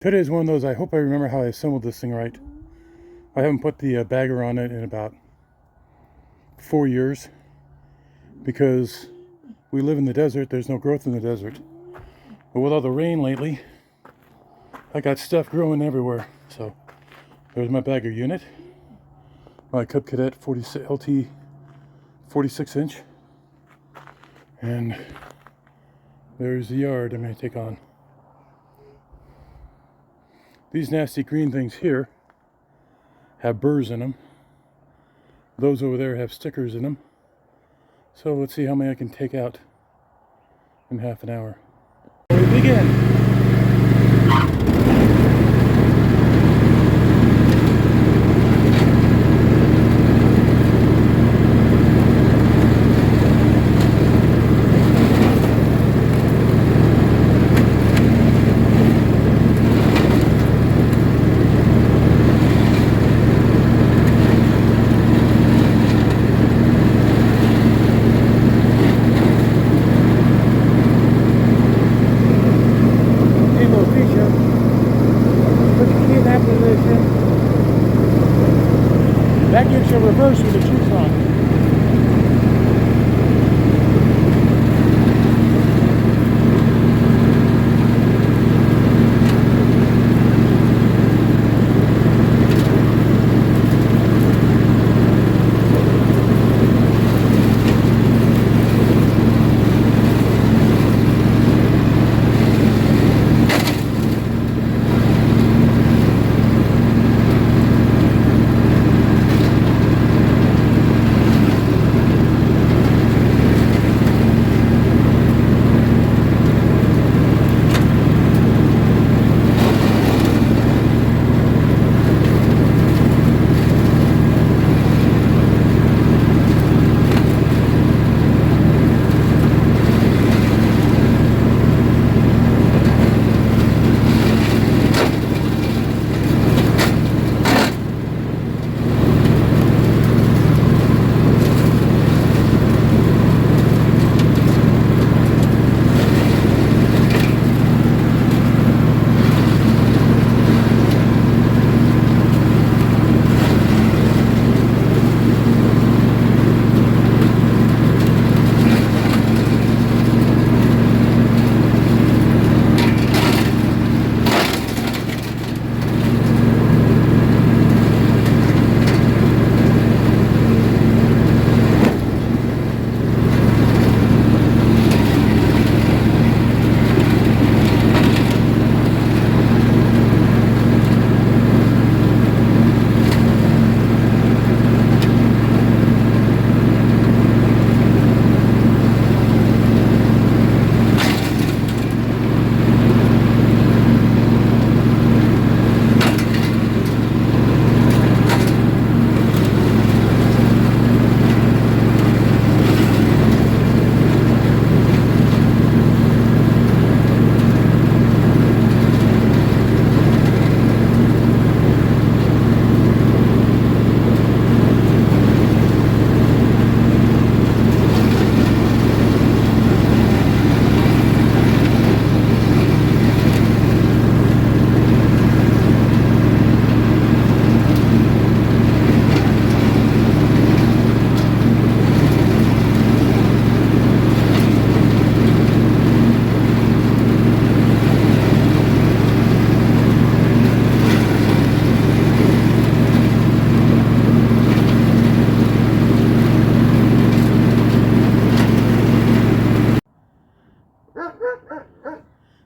Today is one of those, I hope I remember how I assembled this thing right. I haven't put the bagger on it in about 4 years because we live in the desert. There's no growth in the desert. But with all the rain lately, I got stuff growing everywhere. So there's my bagger unit. My Cub Cadet LT 46 inch. And there's the yard I'm going to take on. These nasty green things here have burrs in them. Those over there have stickers in them. So let's see how many I can take out in half an hour. We begin. That gives you a reverse with the truth on.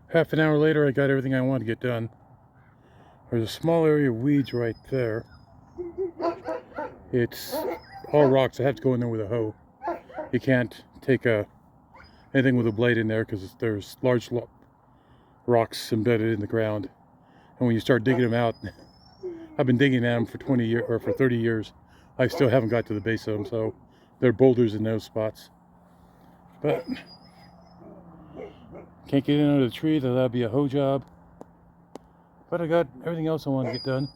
Half an hour later, I got everything I wanted to get done. There's a small area of weeds right there. It's all rocks. I have to go in there with a hoe. You can't take anything with a blade in there because there's large rocks embedded in the ground. And when you start digging them out, I've been digging at them for 20 years or for 30 years. I still haven't got to the base of them, so there are boulders in those spots. But can't get in under the tree, that'd be a hoe job. But I got everything else I want to get done,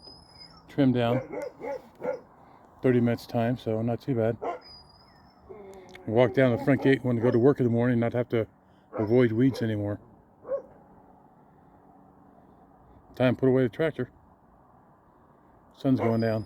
trimmed down. 30 minutes time, so not too bad. I walk down the front gate when I go to work in the morning and not have to avoid weeds anymore. Time to put away the tractor. Sun's going down.